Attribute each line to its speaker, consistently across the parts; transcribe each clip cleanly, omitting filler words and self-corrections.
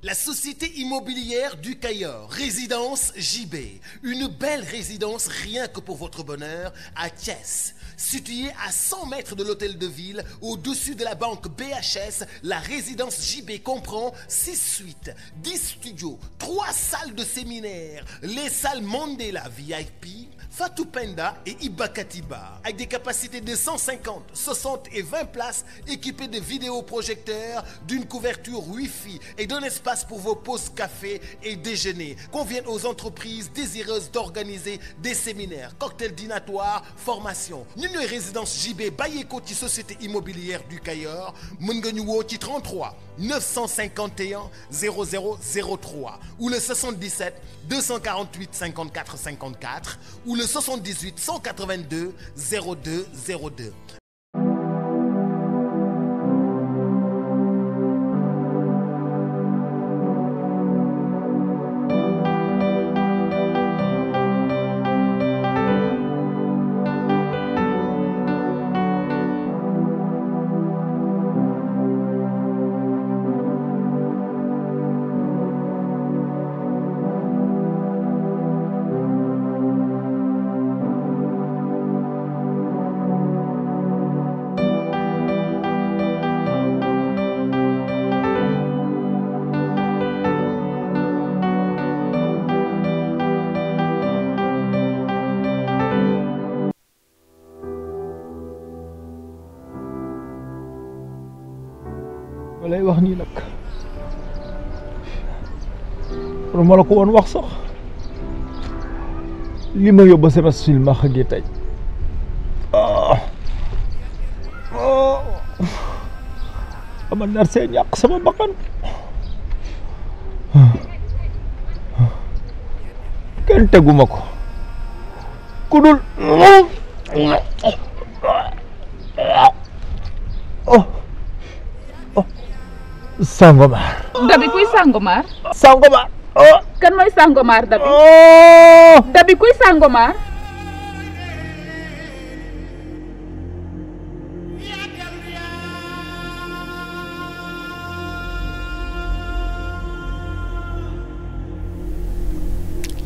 Speaker 1: La société immobilière du Cayor, résidence JB, une belle résidence rien que pour votre bonheur à Thiès. Située à 100 mètres de l'hôtel de ville, au-dessus de la banque BHS, la résidence JB comprend 6 suites, 10 studios, 3 salles de séminaire, les salles Mandela VIP, Fatou Penda et Ibakatiba, avec des capacités de 150, 60 et 20 places, équipées de vidéoprojecteurs, d'une couverture Wi-Fi et d'un espace pour vos pauses café et déjeuner, conviennent aux entreprises désireuses d'organiser des séminaires, cocktails dînatoires, formations. Ñun ñooy résidence JB bàyyeekoo ci société immobilière du Cayor, mën nga ñu woo ci 33 951 0003 ou le 77 248 54 54 ou le 78 182 02 02.
Speaker 2: lay wax nii nag ma la ko woon wax sax li ma yóbbu sama silmaxa gi tey ama nar see ñàkk sama bakkan kenn teguma ko ku dul Sangomar.
Speaker 3: Dabi kuy Sangomar?
Speaker 2: Sangomar.
Speaker 3: Kan mooy Sangomar Dabi? Dabi kuy Sangomar?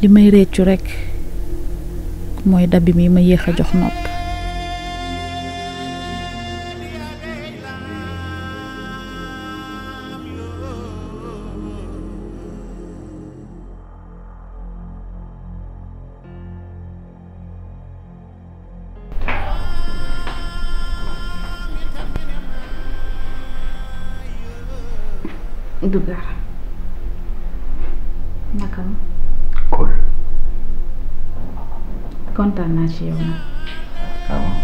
Speaker 4: li may réccu rek mooy Dabi mi ma yéex a jox nopp.
Speaker 3: Dugar naka ma.
Speaker 5: Cool.
Speaker 3: kontaan naa ci yow nag.
Speaker 5: waaw.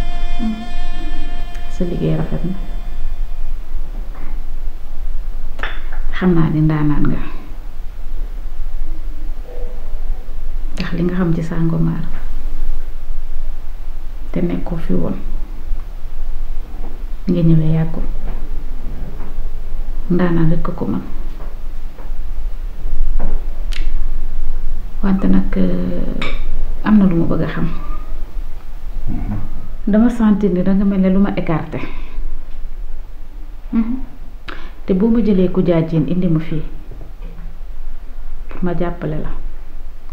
Speaker 3: sa liggéey rafet na. xam naa ni ndaanaan nga. ndax li nga xam ci Sangomar te nekkoo fi woon nga ñëwee yàggul. ndaanaan rek ko man wante nag am na lu ma bëgg a xam. dama sentir ni danga mel ne lu ma écarté te boo ma jëlee ku jaajeen indi ma fii pour ma jàppale la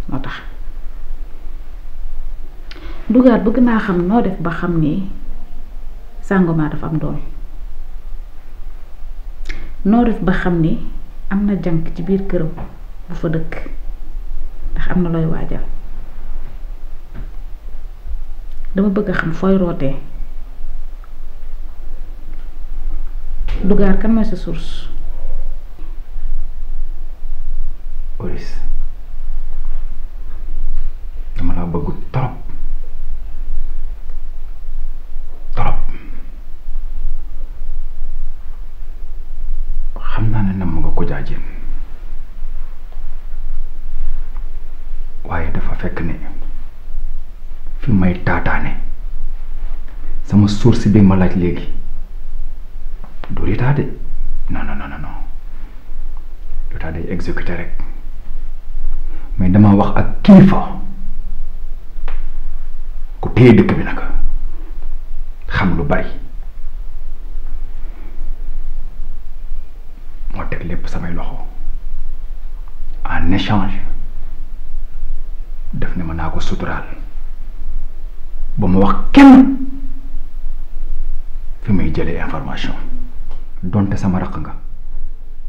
Speaker 3: moo tax. Dugar bëgg naa xam noo def ba xam ni Sangomar dafa am doom. noo def ba xam ni am na jànk ci biir këram bu fa dëkk ndax am na looy waajal. dama bëgg a xam fooy rootee. Dugar kan mooy sa source.
Speaker 5: Oris dama laa bëgg trop trop. xam naa ne nam nga ko jaajeen waaye dafa fekk ne fi may taataane sama source bi ma laaj léegi du ritaa de non non non non ritaa day exécuté rek mais dama wax ak kilifa ku téye dëkk bi nag xam lu bari moo teg lépp samay loxo en échange def ne ma naa ko suturaal ba ma wax kenn fi may jëlee information donte sama raq nga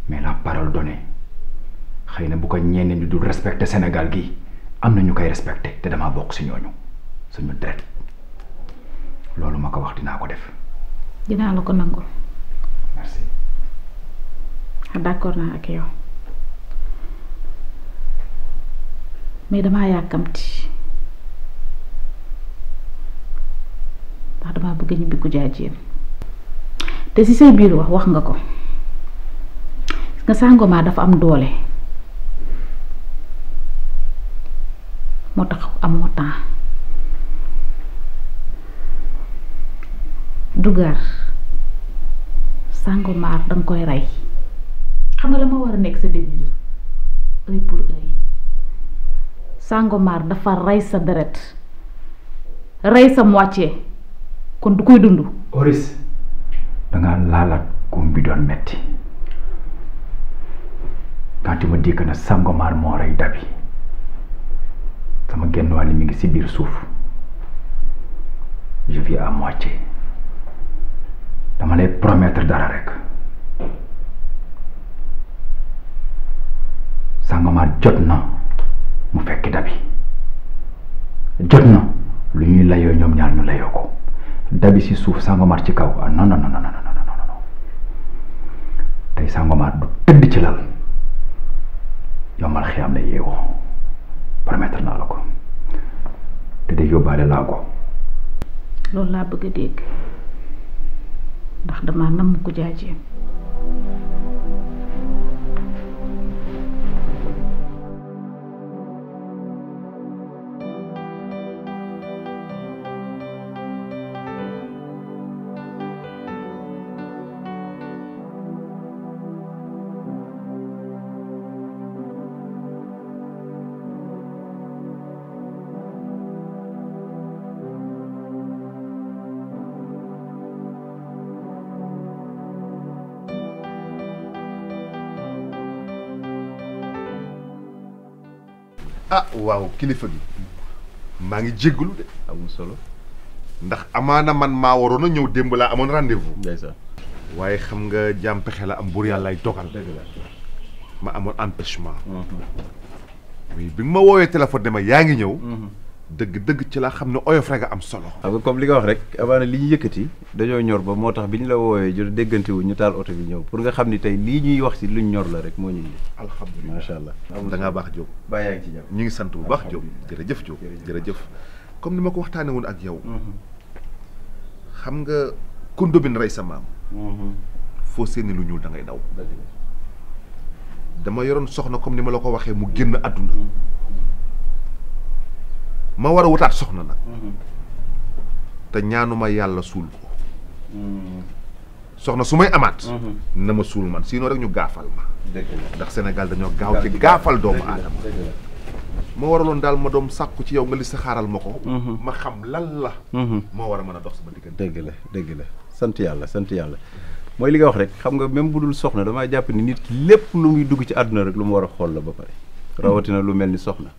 Speaker 5: mais la parole donnée xëy na bu ko ñenn ñi dul respecté Sénégal gi am na ñu koy respecté te damaa bokk si ñooñu suñu deret loolu ma ko wax dinaa ko def.
Speaker 3: dinaa la ko nangul.
Speaker 5: merci.
Speaker 3: d'accord naa ak yow mais damaa yàkkamti ndax damaa bëgg ñibbi Koudiadiene te ci say biir wax nga ko nga Sangomar dafa am doole moo tax amoo temps Dougar Sangomar danga koy rey xam nga la ma war a nekk sa devise œil pour œil Sangomar dafa rey sa deret rey sa moitié kon du koy dund.
Speaker 5: Oris dangaa laalaat góom bi doon metti quand tu me dis que ne Sangomar moo rey Dabi sama genn wàll mi ngi ci biir suuf je vis à moitié dama lay promettre dara rek Sangomar jot na mu fekk Dabi jot na lu ñuy layoo ñoom ñaar ñu layoo ko Dabi ci suuf Sangomar ci kaw ah non non non non non tey Sangomar du tëdd ci lal yombal xiyam la yeewoo promettre naa la ko te day yóbbaale laa ko.
Speaker 3: loolu laa bëgg a dégg ndax damaa namm Koudiadiene.
Speaker 6: ah waaw kilifa gi maa ngi jéggalu de
Speaker 7: amul solo
Speaker 6: ndax amaana man maa waroon a ñëw démb laa amoon rendez-vous.
Speaker 7: ndeysaan
Speaker 6: waaye xam nga jaam pexe la am buur yàllaay dogal.
Speaker 7: dëgg la
Speaker 6: ma amoon empêchement. oui bi nga ma woowee téléphone ne ma yaa ngi ñëw. dëgg ci laa xam ne oyof rek a am solo.
Speaker 7: xam nga comme li nga wax rek amaana li ñu yëkkati dañoo ñor ba moo tax bi ñu la woowee jot déggante wu ñu taal oto bi ñëw pour nga xam ni tey lii ñuy wax si luñ ñor la rek moo ñuy indi.
Speaker 6: alhamdulilah
Speaker 7: macha allah.
Speaker 6: da ngaa baax Diop.
Speaker 7: baa yaa ngi ci jàmm
Speaker 6: ñu ngi sant bu baax Diop jërëjëf Diop jërëjëf. comme ni ma ko waxtaanee woon ak yow. xam nga kundo bi rey sa maam. foo seeni lu ñuul da ngay daw. dama yoroon soxna comme ni ma la ko waxee mu génn àdduna. ma war a wutaat soxna nag. te ñaanuma yàlla suul ko. soxna su may amaat. na ma suul man sinon rek ñu gaafal ma. ndax Sénégal dañoo gaaw ci gaafal doomu aadama. ma waraloon daal ma doom sàkku ci yow nga li sa xaaral ma ko. ma xam lan la. moo war a mën a dox sama diggante.
Speaker 7: dëgg la sant yàlla mooy li nga wax rek xam nga même bu dul soxna damaa jàpp ni nit ki lépp lu muy dugg ci àdduna rek lu mu war a xool la ba pare. rawatina lu mel ni soxna.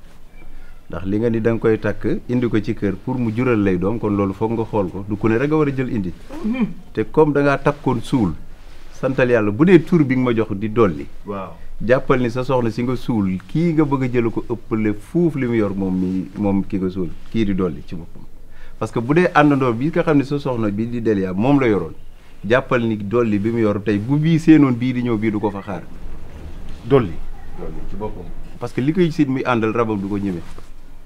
Speaker 7: ndax li nga ni da nga koy takk indi ko ci kër pour mu jural lay doom kon loolu foog nga xool ko du ku ne rek nga war a jël indi. te comme da ngaa takkoon suul santal yàlla bu dee tur bi nga ma jox di dolli.
Speaker 6: waaw
Speaker 7: jàppal ni sa soxna si nga suul kii nga bëgg a jël ko ëppale fuuf li mu yor moom ki nga suul kii di dolli ci boppam. parce que bu dee àndandoo bi nga xam ne sa soxna bi di Delia moom la yoroon jàppal ni dolli bi mu yor tey bu bii seenoon bii di ñëw bii du ko fa xaar.
Speaker 6: dolli
Speaker 7: ci boppam. parce que li koy siit muy àndal rabam du ko ñeme.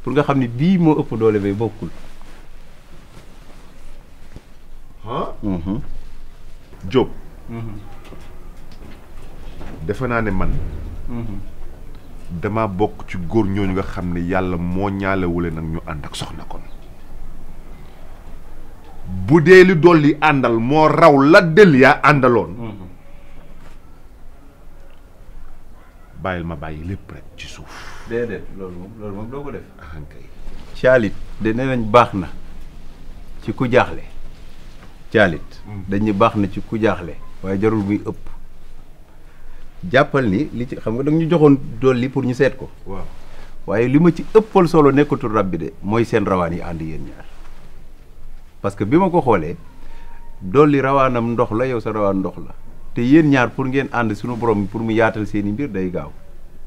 Speaker 7: pour nga xam ni bii moo ëpp doole bay bokkul.
Speaker 6: Diop. defe naa ne man. dama bokk ci góor ñooñu nga xam ne yàlla moo ñaalewule nag ñu ànd ak soxna kon. bu dee li dolli àndal moo raw la Delia àndaloon. bàyyil ma bàyyi lépp rek ci suuf.
Speaker 7: déedéet loolu moom doo ko def.
Speaker 6: kay.
Speaker 7: caalit de nee nañ baax na ci ku jaaxle. caalit dañu baax na ci ku jaaxle waaye jarul muy ëpp. jàppal ni li ci xam nga da nga ñu joxoon dolli pour ñu seet ko.
Speaker 6: waaw
Speaker 7: waaye li ma ci ëppal solo nekkatul rab bi de mooy seen rawaan yi ànd yéen ñaar parce que bi ma ko xoolee dolli rawaanam ndox la yow sa rawaan ndox la te yéen ñaar pour ngeen ànd suñu borom pour mu yaatal seen i mbir day gaaw.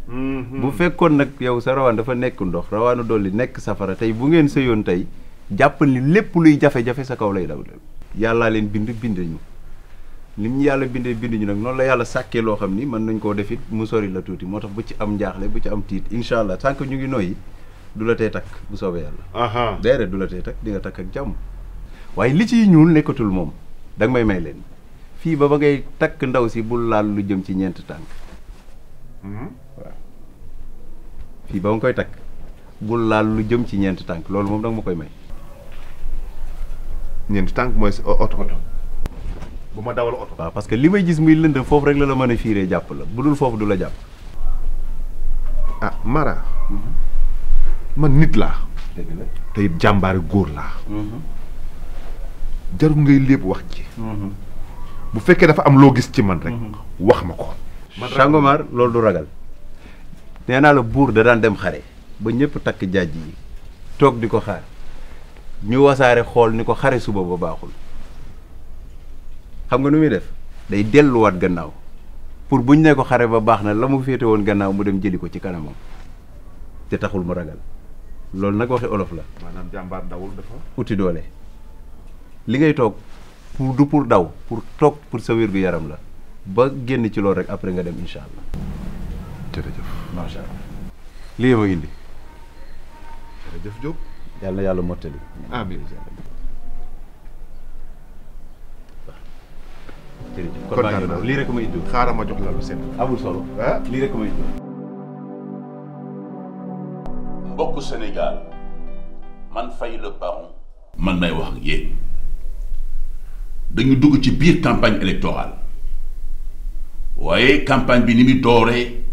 Speaker 7: bu fekkoon nag yow sa rawaan dafa nekk ndox rawaanu dolli nekk safara tey bu ngeen sëyoon tey jàppal ni lépp luy jafe-jafe sa kaw lay daw. yàllaa leen bind ñu lim ñu yàlla bind ñu nag noonu la yàlla sàkkee loo xam ni mën nañ koo def it mu sori la tuuti moo tax bu ci am njaaxle bu ci am tiit incha allah tant que ñu ngi noyyi du la tee takk bu soobee yàlla. déedéet du la tee takk di nga takk ak jàmm waaye li ciy ñuul nekkatul moom da nga may leen fii ba ngay takk ndaw si bul laal lu jëm ci ñeent tànk. waaw fii ba nga koy takk bul laal lu jëm ci ñeent tànk loolu moom da nga ma koy may.
Speaker 6: ñeenti tànk mooy oto bu ma dawal oto.
Speaker 7: waaw parce que li may gis muy lëndëm foofu rek la mën a fiiree jàpp la bu dul foofu du la jàpp.
Speaker 6: ah Mara. man nit laa.
Speaker 7: dëgg la
Speaker 6: te it jàmbaari góor laa. jarul ngay lépp wax ci. bu fekkee dafa am loo gis ci man rek. wax ma ko.
Speaker 7: Sangomar loolu du ragal nee naa la buur da daan dem xare ba ñëpp takk jaaj yi toog di ko xaar ñu wasaare xool ni ko xare suba ba baaxul. xam nga nu muy def day delluwaat gannaaw pour buñ ne ko xare ba baax na la mu féete woon gannaaw mu dem jëli ko ci kanamam te taxul mu ragal loolu nag waxi olof la.
Speaker 6: maanaam jàmbaar dawul dafa.
Speaker 7: uti doole li ngay toog pour du pour daw pour toog pour sa wér gu yaram la ba génn ci loolu rek après nga dem incha allah.
Speaker 6: jërëjëf
Speaker 7: macha allah lii ma indi.
Speaker 6: jërëjëf Diop.
Speaker 7: yàlla na yàlla mottali.
Speaker 6: amiin.
Speaker 7: kon maa ngi doon lii rek ma indi.
Speaker 6: xaaral ma jox la lu seen.
Speaker 7: amul solo. lii rek ma indi.
Speaker 8: mbokku Sénégal man Faye le Baron. man may wax ak yéen dañu dugg ci biir campagne électorale waaye campagne bi ni muy dooree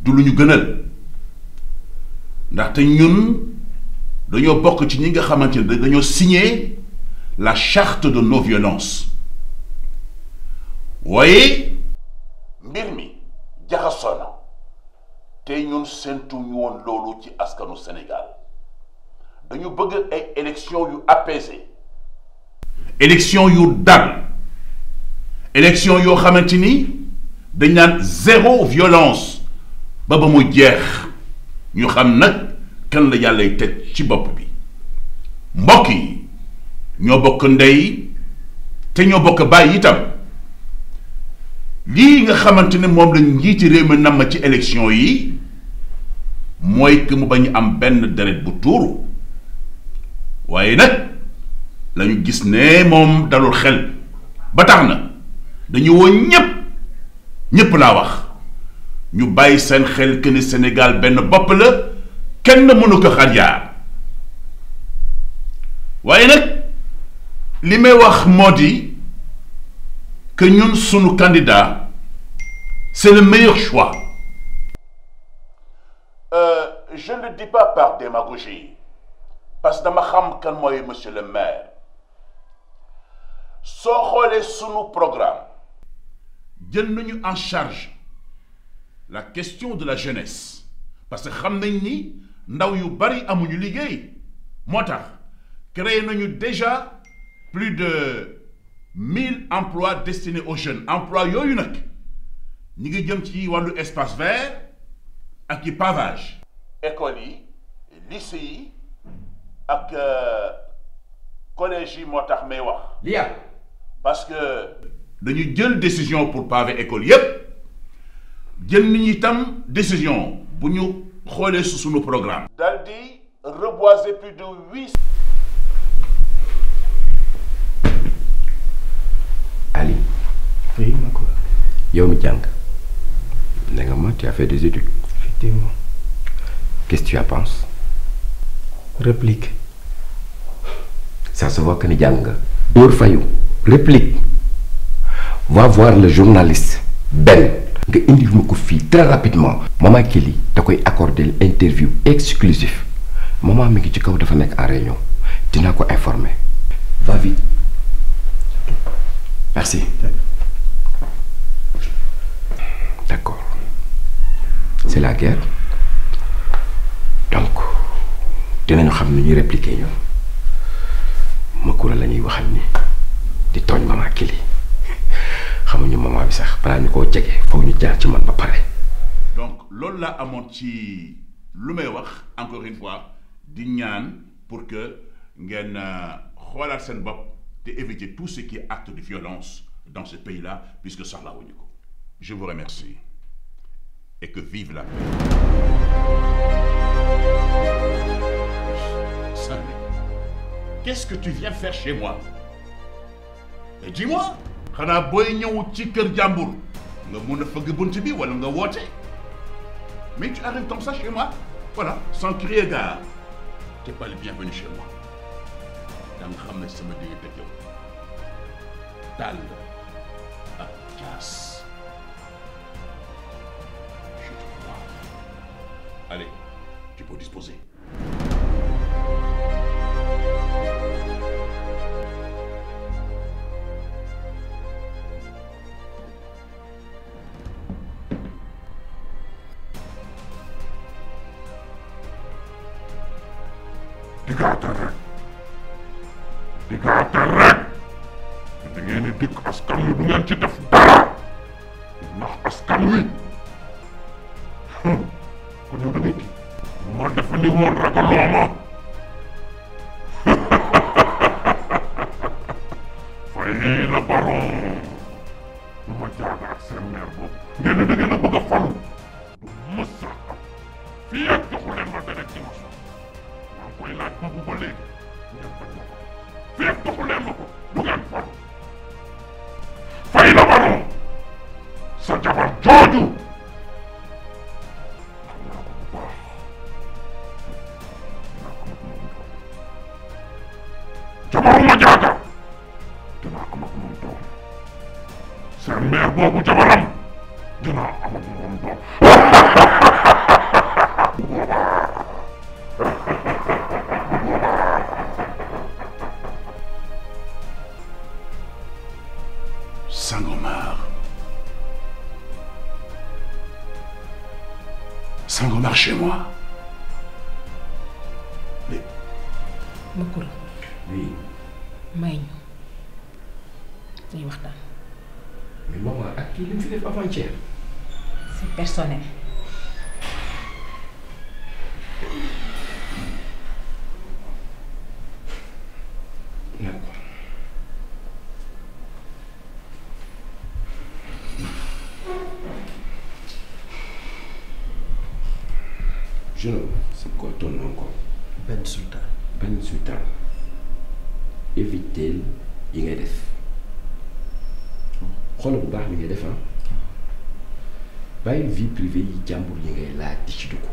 Speaker 8: du lu ñu gënal ndaxte ñun dañoo bokk ci ñi nga xamante ne dañoo signer la charte de non violence. waaye mbir mi jaxasoo na te ñun séntu ñu woon loolu ci askanu Sénégal dañu bëgg ay élections yu apaisées élections yu dal élections yoo xamante ni dañ naan zéro violence ba mu jeex ñu xam nag kan la yàllay teg ci bopp bi mbokk yi ñoo bokk ndey te ñoo bokk bàyyi itam lii nga xamante ne moom lañ njiiti réew mi namm ci élection yi mooy que mu bañ am benn deret bu tuuru waaye nag lañu gis ne moom dalul xel ba tax na dañu woon ñépp laa wax ñu bàyyi seen xel que ni Sénégal benn bopp la kenn mënu ko xar yaar waaye nag li may wax moo di que ñun sunu candidat c'est le meilleur choix. Je ne le dis pas par démagogie parce que dama xam kan mooy monsieur le maire soo xoolee sunu programme jël nañu en charge la question de la jeunesse parce que xam nañ ni ndaw yu bari amuñu liggéey moo tax créé nañu déjà plus de 1000 emplois destinés aux jeunes emplois yooyu nag ñi ngi jëm ci wàllu espace vert ak i pavage écoles yi lycée yi ak collège yi moo tax may wax
Speaker 5: Lia
Speaker 8: parce que dañu jël décision pour paver école yépp jël nañu itam décision bu ñu xoolee su sunu programme dal di reboiser plus de 800.
Speaker 5: Ali.
Speaker 9: Oui, ma quoi.
Speaker 5: yow mi jàng ne nga ma tu as fait des études.
Speaker 9: Effectivement.
Speaker 5: Qu'est-ce que tu en penses?
Speaker 9: Réplique.
Speaker 5: Ça se voit que ni jàng nga. Dóor fayu réplique. Va voir le journaliste Ben nga indil ma ko fii très rapidement. Maman Kelly da koy accorder interview exclusif maman mi ngi ci kaw dafa nekk en réunion dinaa ko informer. Va vite. Merci.
Speaker 10: c'est la guerre donc dinañu xam ni ñuy répliquer ñoom Makura la ñuy waxal ni di tooñ maman Kili xamuñu maman bi sax balaa ñu koo jege foog ñu jaar ci man ba pare.
Speaker 8: donc loolu laa amoon ci lu may wax encore une fois di ñaan pour que ngeen xoolaat seen bopp te éviter tout ce qui est acte de violence dans ce pays-là puisque soxlawuñu ko. Je vous remercie et que vive la paix. Samy, qu'est-ce que tu viens faire chez moi? Mais dis-moi. xanaa booy ñëw ci kër jàmbur nga mun a fëgg bunt bi wala nga woote mais tu arrives comme ça chez moi voilà sans crier gare t'es pas le bienvenu chez moi da nga xam ne sama diggante ak yow dal ak jaas. Allez, tu peux disposer.
Speaker 11: digaatal rek da ngeen di dikk askan wi du ngeen ci def dara ndax askan wi ku ñu nit ma def ni woon ragaloo ma fay la baron du ma jaaga ak seen meer boobu ngeen ne da ngeen a bëgg a falu du mës a am fii ak joxu leen ma deret ci ma sox maa ngi koy laaj boobu ba léegi ngeen bañ ma ko fii ak joxu leen ma ko du ngeen falu fay la baron sa jabar jooju jabaruma jaaga dinaa am ak moom doom seen meer boobu jabaram dinaa am ak moom doom
Speaker 8: Sangomar. Sangomar chez moi. Mais...
Speaker 12: Makura.
Speaker 10: Oui.
Speaker 12: may ñu ñuy waxtaan.
Speaker 10: mais maman ak kii li mu fi def avant-hier.
Speaker 12: c'est personnel.
Speaker 10: D'accord. Jeune homme, c'est quoi ton nom encore?
Speaker 13: Ben Sultan.
Speaker 10: Ben Sultan. Évitez yi ngay def xoolal bu baax li ngay def bàyyi vie privée yi jàmbur yi ngay laaj di ci dugg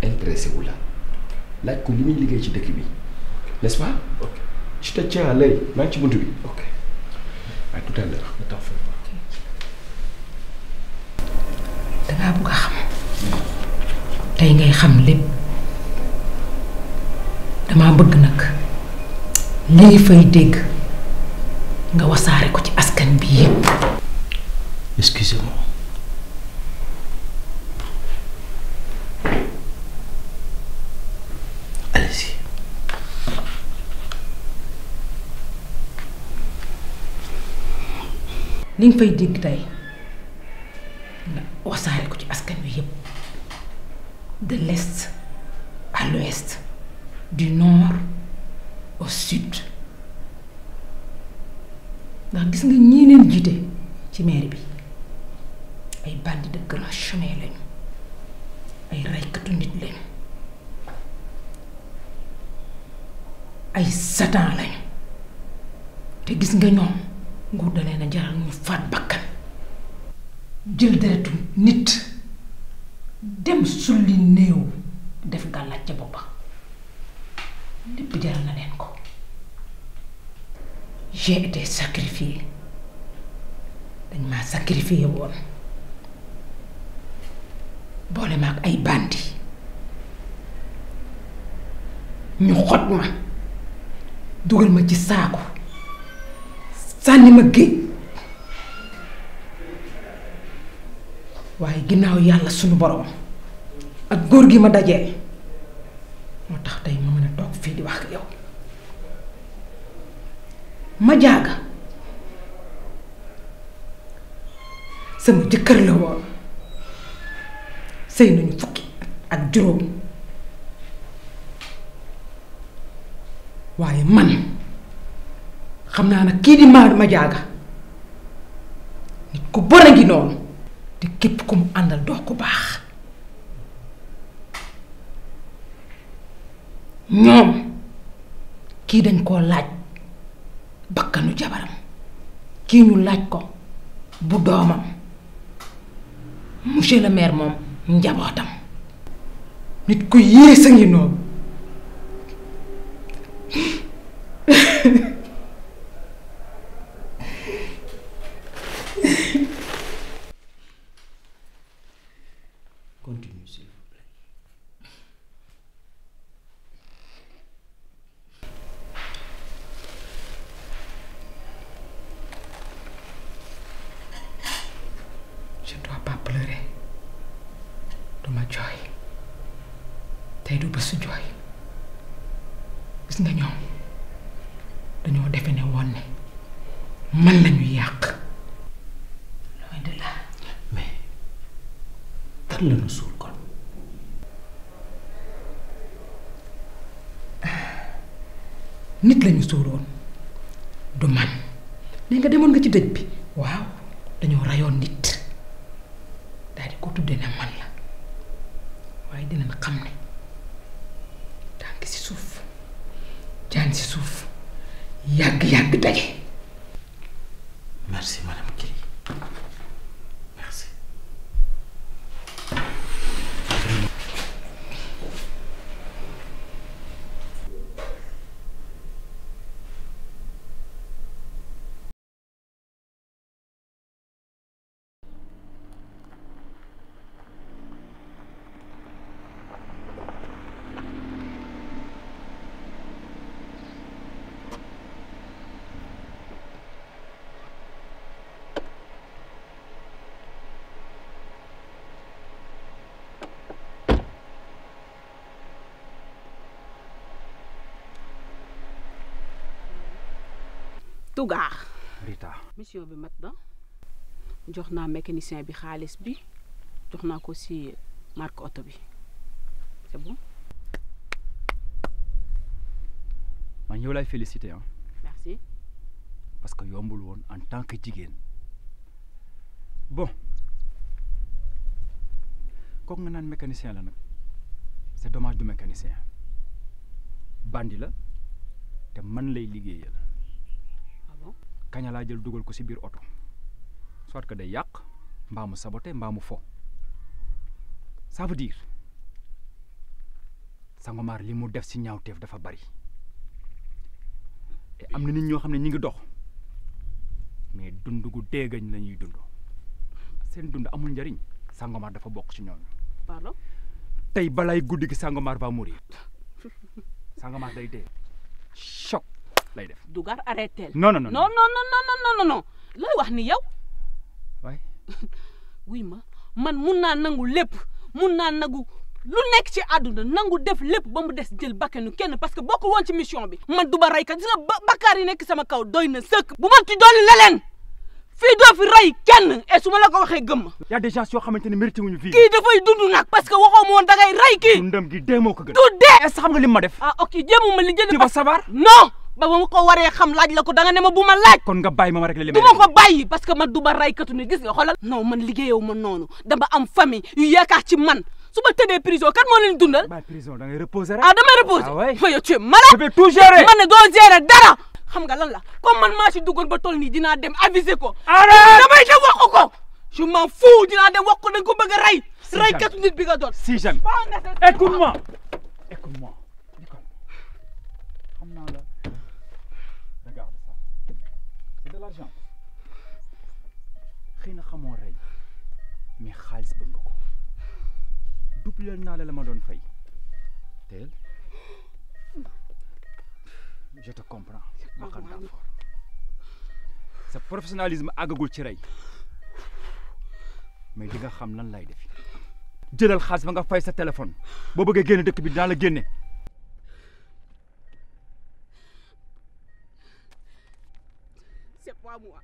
Speaker 10: intéressé wu la laaj ko li muy liggéey ci dëkk bi n'est-ce pas? Ok. Je te tiens à l'œil maa ngi ci buntu bi. Ok. À tout à l'heure.
Speaker 13: Ne t'en fais pas.
Speaker 12: dangaa bëgg a xam tey ngay xam lépp damaa bëgg nag léegi fay dégg nga wasaare ko ci askan bi yépp.
Speaker 13: Excusez-moi. Allez-y.
Speaker 12: li nga fay dégg tey nga wasaare ko ci askan wi yépp de l'est à l'ouest du nord au sud ndax gis nga ñii leen jiite ci mairie bi ay bandits de grand chemin lañu ay raykatu nit lañu ay satan lañu te gis nga ñoom nguur da leen a jaral ñu faat bakkan jël deretu nit dem sulli néew def gàllaaj ca boppa lépp jaral na leen ko. J'ai été sacrifié dañ maa sacrifié woon boole ma ak ay bandi ñu xot ma dugal ma ci saaku sànni ma géej waaye ginnaaw yàlla sunu borom ak góor gi ma dajeel moo tax tey ma mën a toog fii di wax ak yow. ma jaaga sama jëkkër la woon sëy nañu fukki ak juróom waaye man xam naa nag kii di ma jaaga nit ku bon a ngi noonu te képp ku mu àndal doo ko baax. ñoom kii dañ koo laaj bakkanu jabaram kii ñu laaj ko bu doomam monsieur le maire moom njabootam nit ku yées a ngi noonu.
Speaker 13: Continue, s'il vous plaît.
Speaker 12: Je ne dois pas pleurer. duma jooy tey du bésu jooy gis nga ñoom dañoo defe ne woon ne man lañuy yàq. loin de là.
Speaker 13: mais kan la ñu suul kon.
Speaker 12: nit lañu suuloon du man. nee nga demoon nga ci dëj bi. waaw dañoo rayoon nit daal di ko tudde ne man la waaye dinañ xam ne tànk ci suuf jaan ci suuf yàgg-yàgg daje.
Speaker 13: Merci madame Kiri. Merci.
Speaker 14: Tougar.
Speaker 5: Rita.
Speaker 14: mission bi mat na jox naa mécanicien bi xaalis bi jox naa ko ci marque oto bi c'est bon.
Speaker 5: man yow lay féliciter hein.
Speaker 14: Merci.
Speaker 5: parce que yombul woon en tant que jigéen bon kooku nga naan mécanicien la nag c'est dommage du mécanicien bandi la te man lay liggéeyal. kaña laa jël dugal ko ci biir oto soit que day yàq mbaa mu saboté mbaa mu fo ça veut dire Sangomar li mu def ci ñaawteef dafa bari te am na nit ñoo xam ne ñi ngi dox mais dund gu déegañ la ñuy dund seen dund amul njariñ Sangomar dafa bokk ci ñooñu.
Speaker 14: Pardon.
Speaker 5: tey balay guddi gi Sangomar va mourir Sangomar day dee choc lay def.
Speaker 14: Dougar arrêté.
Speaker 5: non non non
Speaker 14: non non non non non looy wax ni yow.
Speaker 5: waay.
Speaker 14: wuy ma man mun naa nangu lépp mun naa nangu lu nekk ci àdduna nangu def lépp ba mu des jël bakkanu kenn parce que bokkul woon ci mission bi. man du ba raykat gis nga bakkaar yi nekk sama kaw doy na sëkk. bu ma ci dolli leneen fii doo fi rey kenn et su ma la ko waxee gëm.
Speaker 5: y a des gens yoo xamante ne mérité wuñu fii.
Speaker 14: kii dafay dund nag parce que waxoo ma woon dangay rey kii.
Speaker 5: dundam gi dee moo ko gën.
Speaker 14: du dee.
Speaker 5: est-ce que xam nga li ma def.
Speaker 14: ah ok jéemuma li jënd.
Speaker 5: tu vas savoir.
Speaker 14: non. ba ma ko waree xam laaj la ko danga ne ma bu ma laaj.
Speaker 5: kon nga bàyyi ma rek li
Speaker 14: du ma ko bàyyi parce que man du ba raykatu ni gis nga xoolal. non man liggéeyewu ma noonu dama am famille yu yaakaar ci man su ma tëddee prison kan moo leen dundal.
Speaker 5: ba prison da ngay reposer rek.
Speaker 14: ah damay reposer.
Speaker 5: ah ouais.
Speaker 14: yow tu es malade.
Speaker 5: je vais tout gérer.
Speaker 14: man ne doo gérer dara. xam nga lan la comme man maa si dugal ba toll nii dinaa dem aviser ko.
Speaker 5: arrête
Speaker 14: damay dem wax ko. je m'en fous dinaa dem wax ko da nga ko bëgg a rey. raykatu nit bi nga doon.
Speaker 5: si jamais écoute-moi écoute-moi xam naa la. regarde ça c'est de l'argent xëy na xamoo rey mais xaalis bëgg nga ko dupleel naa la ma doon fay teel je te comprends ma xam naa fort sa professionnalisme àggagul ci rey mais di nga xam lan lay def jëlal xaalis ba nga fay sa téléphone boo bëggee génn dëkk bi dinaa la génne.
Speaker 14: c'est pas moi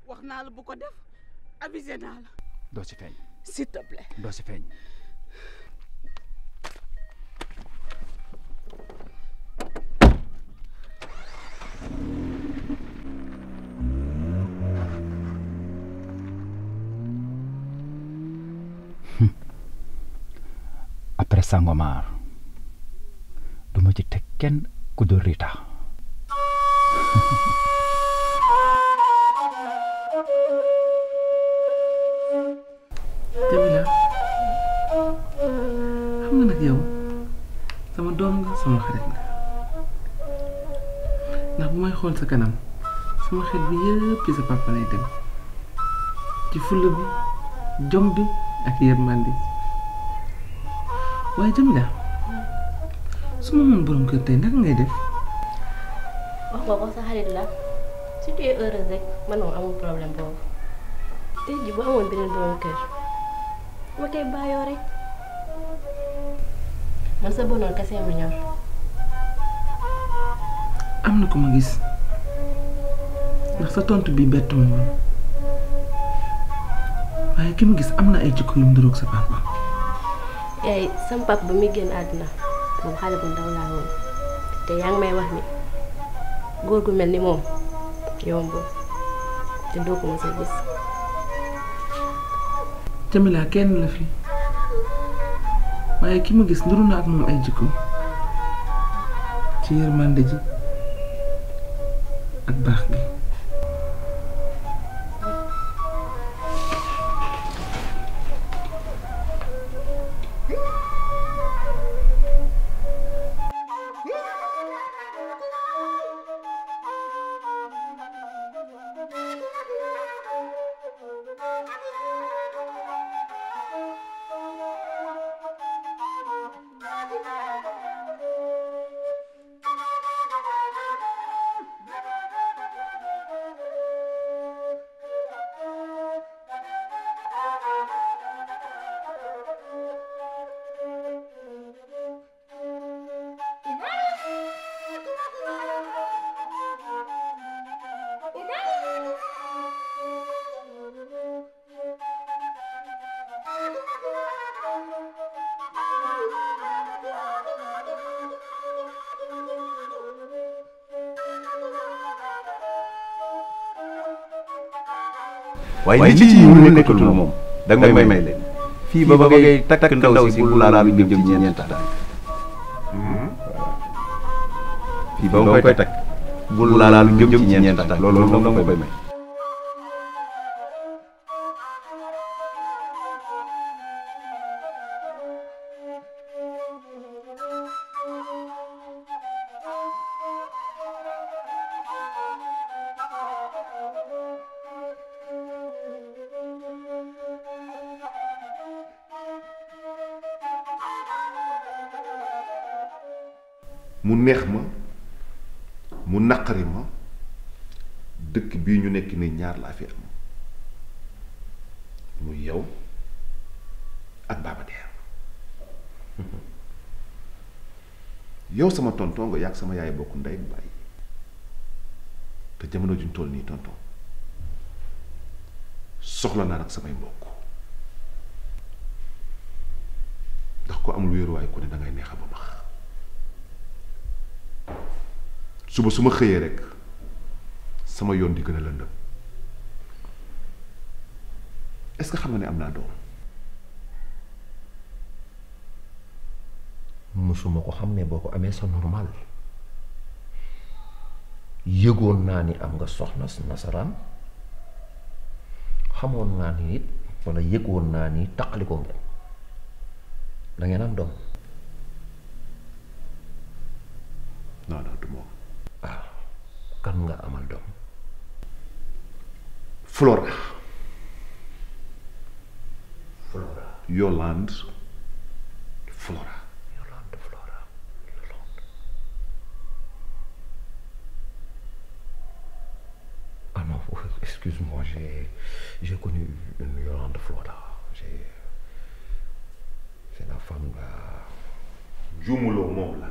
Speaker 14: wax naa la bu ko def avisé naa la.
Speaker 5: doo ci feeñ.
Speaker 14: s'il te plaît.
Speaker 5: doo ci feeñ. après Sangomar du ma ci teg kenn ku dul Rita.
Speaker 9: Jamila xam nga nag yow sama doom nga sama xarit nga ndax bu may xool sa kanam sama xel bi yëpp ci sa papa lay dem ci fulla bi jom bi ak yërmande waaye Jamila su ma mën borom kër tey naka ngay def.
Speaker 15: wax nga ko sa xarit la si tu es heureuse rek man moom amul problème boobu tey ji bu amoon beneen borom kër ma koy bàyyoo rek man sa bonheur kese ma ñor.
Speaker 9: am na ko ma gis ndax sa tontu bi bettu ma woon waaye ki ma gis am na ay jikko yu mu niroog sa papa.
Speaker 15: yaay sama papa ba muy génn àdduna moom xale bu ndaw laa woon te yaa ngi may wax ni góor gu mel ni moom yombul te doo ko mos a gis.
Speaker 9: Jamila kenn la fi waaye ki ma gis niru na ak moom ay jikko ci yërmande ji ak baax gi.
Speaker 7: waaye li ci ñu nekkatul moom da nga may leen fii ba ba ngay takk ndaw si bul laal lu jëm ci ñeent tànk fii ba nga koy takk bul laal lu jëm ci ñeent tànk loolu moom da nga koy may.
Speaker 6: mu neex ma mu naqari ma dëkk bii ñu nekk ni ñaar laa fi am muy yow ak Baba Der yow sama tonton nga yàgg sama yaay bokk ndey ak baay te jamono juñ toll nii tonton soxla naa nag samay mbokk ndax ko amul wéeruwaay ku ne dangay neexa ba max suba su ma xëyee rek sama yoon di gën a lëndëm est-ce que xam nga ne am naa doom.
Speaker 10: musuma ko xam ne boo ko amee sa normal yëgoon naa ni am nga soxna nasaraan xamoon naa ni it walla yëgoon naa ni taqalikoo ngeen da ngeen am doom.
Speaker 6: non non du moom.
Speaker 10: ah kan nga amal doom.
Speaker 6: Flora.
Speaker 10: Flora.
Speaker 6: Yolande Flora.
Speaker 10: Yolande Flora. Yolande. Ah non, excuse-moi, j'ai connu une Yolande Flora.
Speaker 6: juumuloo moom la.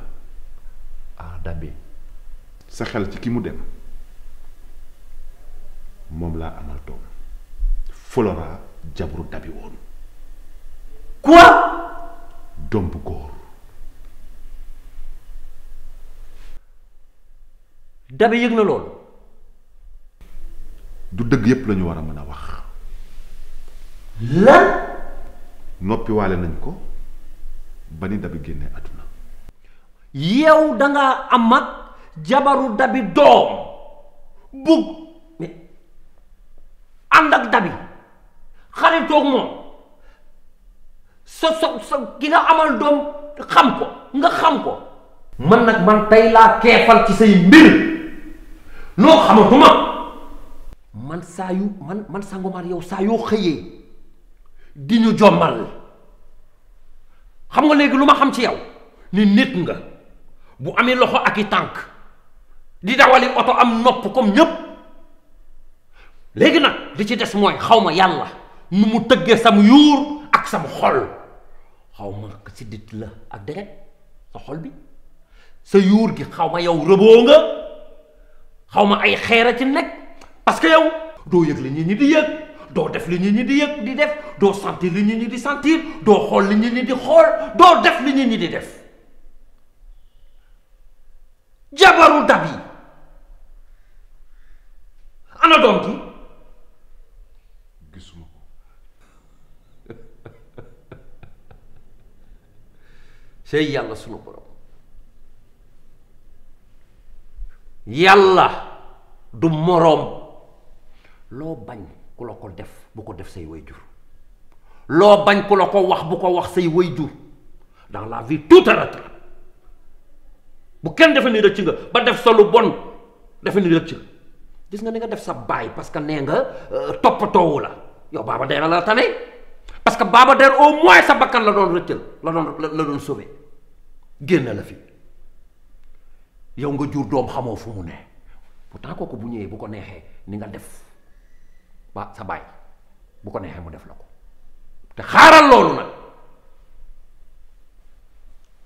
Speaker 10: ah Dabi.
Speaker 6: sa xel ci ki mu dem moom laa amal doom Flora jabru Dabi woon.
Speaker 10: quoi.
Speaker 6: doom bu góor.
Speaker 10: Dabi yëg na loolu.
Speaker 6: du dëgg yépp lañu war a mën a wax.
Speaker 10: lan.
Speaker 6: noppi waale nañ ko ba ni Dabi génne àdduna.
Speaker 10: yow dangaa am ak jabaru Dabi doom bugg mais ànd ak Dabi xaritoog moom sa ki nga amal doom xam ko nga xam ko. man nag man tey laa keefal ci say mbir noo xamatuma. man saa yu man Sangomar yow saa yoo xëyee di ñu jommal xam nga léegi lu ma xam ci yow ni nit nga bu amee loxo ak i tànk di dawali oto am nopp comme ñépp léegi nag li ci des mooy xaw ma yàlla nu mu tëggee sam yuur ak sam xol xaw ma si dit la ak deret sa xol bi sa yuur gi xaw ma yow rëboo nga xaw ma ay xeera ci nekk parce que yow doo yëg li nit ñi di yëg doo def li nit ñi di yëg di def doo sentir li nit ñi di sentir doo xool li nit ñi di xool doo def li nit ñi di def jabaru Dabi ana doom ji
Speaker 6: gisuma ko.
Speaker 10: sey yàlla sunu borom yàlla du moroom loo bañ ku la ko def bu ko def say wayjur loo bañ ku la ko wax bu ko wax say wayjur dans la vie tout est rattrapé bu kenn defe ni rëcc nga ba def sa lu bon defe ni rëcc nga gis nga ni nga def sa baay parce que nee nga toppatoowu la yow Baba Der la tane parce que Baba Der au moins sa bakkan la doon rëccal la doon sauver génn la fi yow nga jur doom xamoo fu mu ne pourtant kooku bu ñëwee bu ko neexee ni nga def ba sa baay bu ko neexee mu def la ko te xaaral loolu nag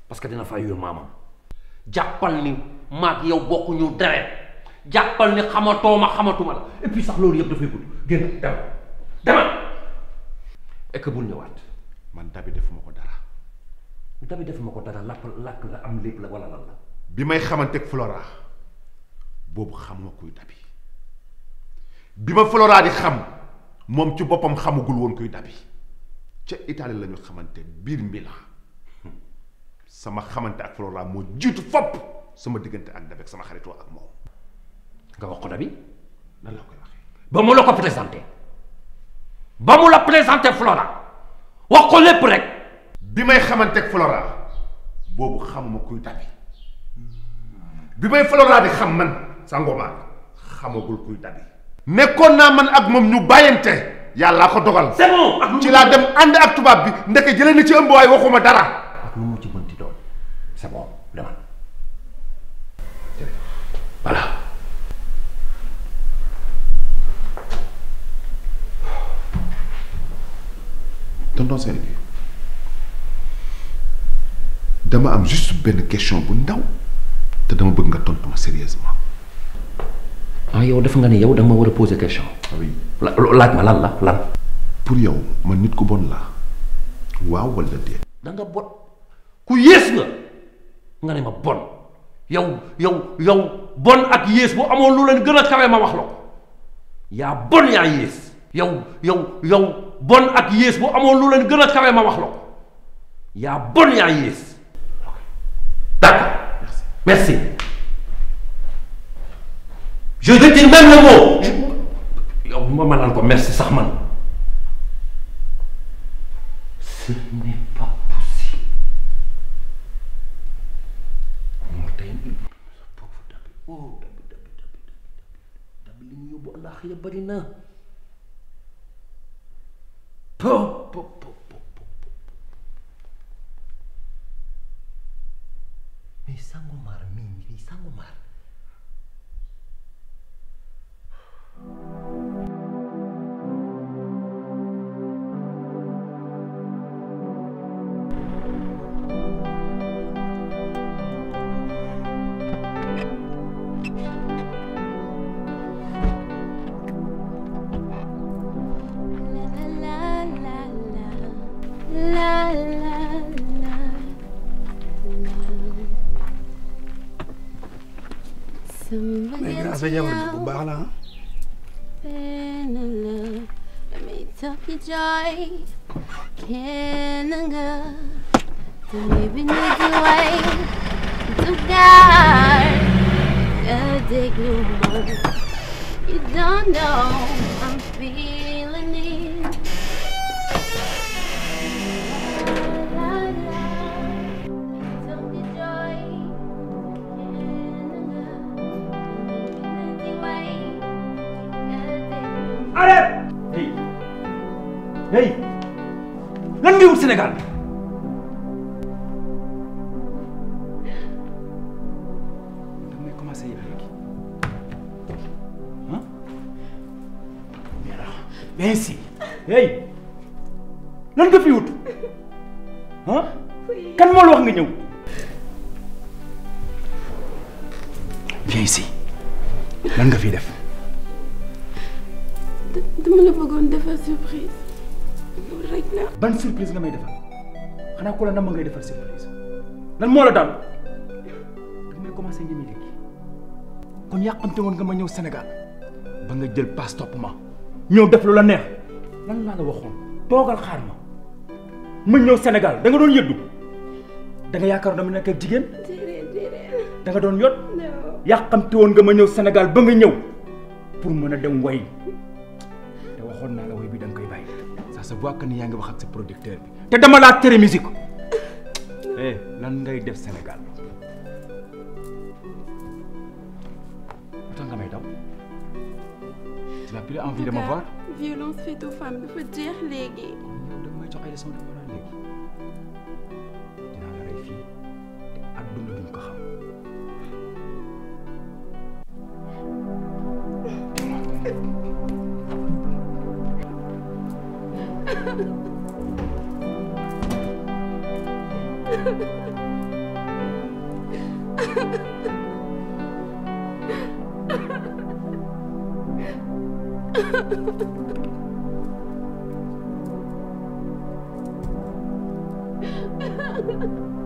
Speaker 10: parce que dina fay yu maamam jàppal ni maag yow bokkuñu deret jàppal ni xamatuma la et puis sax loolu yëpp dafay gudd génn demal et que bul ñëwaat.
Speaker 6: man Dabi defuma ko dara.
Speaker 10: Dabi defuma ko dara lakk la am lépp la wala lan la.
Speaker 6: bi may xamanteeg Flora boobu xamuma kuy Dabi bi ma Flora di xam moom ci boppam xamagul woon kuy Dabi ca Italie la ñu xamante biir Milan sama xamante ak Flora moo jiitu fopp sama diggante ak Dabi ak sama xaritoo ak moom.
Speaker 10: nga wax ko Dabi
Speaker 6: nan la koy waxee.
Speaker 10: ba mu la ko présenté Flora wax ko lépp rek.
Speaker 6: bi may xamanteeg Flora boobu xamuma kuy Dabi bi may Flora di xam man Sangomar xamagul kuy Dabi. nekkoon naa man ak moom ñu bàyyante yàllaa ko dogal.
Speaker 10: c'est bon
Speaker 6: ci laa dem ànd ak tubaab bi ndeke jëlee na ci ëmb waaye waxuma dara.
Speaker 10: ak lu mu ci mënti doon c'est bon demal voilà.
Speaker 6: tonton Seydou dama am juste benn question bu ndaw te dama bëgg nga tontu ma sérieusement.
Speaker 10: ah yow def nga ne yow da nga ma war a poser question.
Speaker 6: oui
Speaker 10: laaj ma lan.
Speaker 6: pour yow man nit ku bon la waaw wala déet.
Speaker 10: da nga bon ku yées nga ne ma bon yow bon ak yées bu amoon lu leen gën a kawe ma wax la ko yaa bon yaa yées yow bon ak yées bu amoon lu leen gën a kawe ma wax la ko yaa bon yaa yées d'accord merci je retire même le mot yow ma mënal ko merci sax man ce n'est pas possible moo tey pauvre Dabi oh Dabi li mu yóbbu àllaax ya bari na mais Sangomar mii Sangomar
Speaker 16: mais grâce sa jabar bu baax la
Speaker 15: You don't know I'm feeling it.
Speaker 5: Arrête! Hey! Hey! Lan ngay wut Sénégal? damay commencé yëg léegi. Hein? Bien si. Hey! Lan nga fi wut? Hein? Kan moo la wax nga ñëw? Viens ici. Lan nga fi def?
Speaker 15: dama la bëggoon defal surprise loolu rek la.
Speaker 5: Ban surprise nga may defal xanaa ku la nam ngay defal surprise lan moo la dal da may commencé ñeme léegi kon yàqamte woon nga ma ñëw Sénégal ba nga jël passe topp ma ñëw def lu la neex lan laa la waxoon toogal xaar ma ñëw Sénégal da nga doon yëddu da nga yaakaar dama nekk ak jigéen da nga doon yot yàqamte woon nga ma ñëw Sénégal ba nga ñëw pour mën a dem way waxoon naa la woy bi da nga koy bàyyi ça se voit que ni yaa ngi wax ak sa producteur bi te dama laa tere musique lan ngay def Sénégal attends nga may daw tu n'as plus envie de me voir.
Speaker 15: violence faite aux femmes dafa jeex léegi.
Speaker 5: yow da nga may jox ay leçons de morale léegi dinaa la rey fii te adduna duñ ko xam.
Speaker 15: Ha ha ha.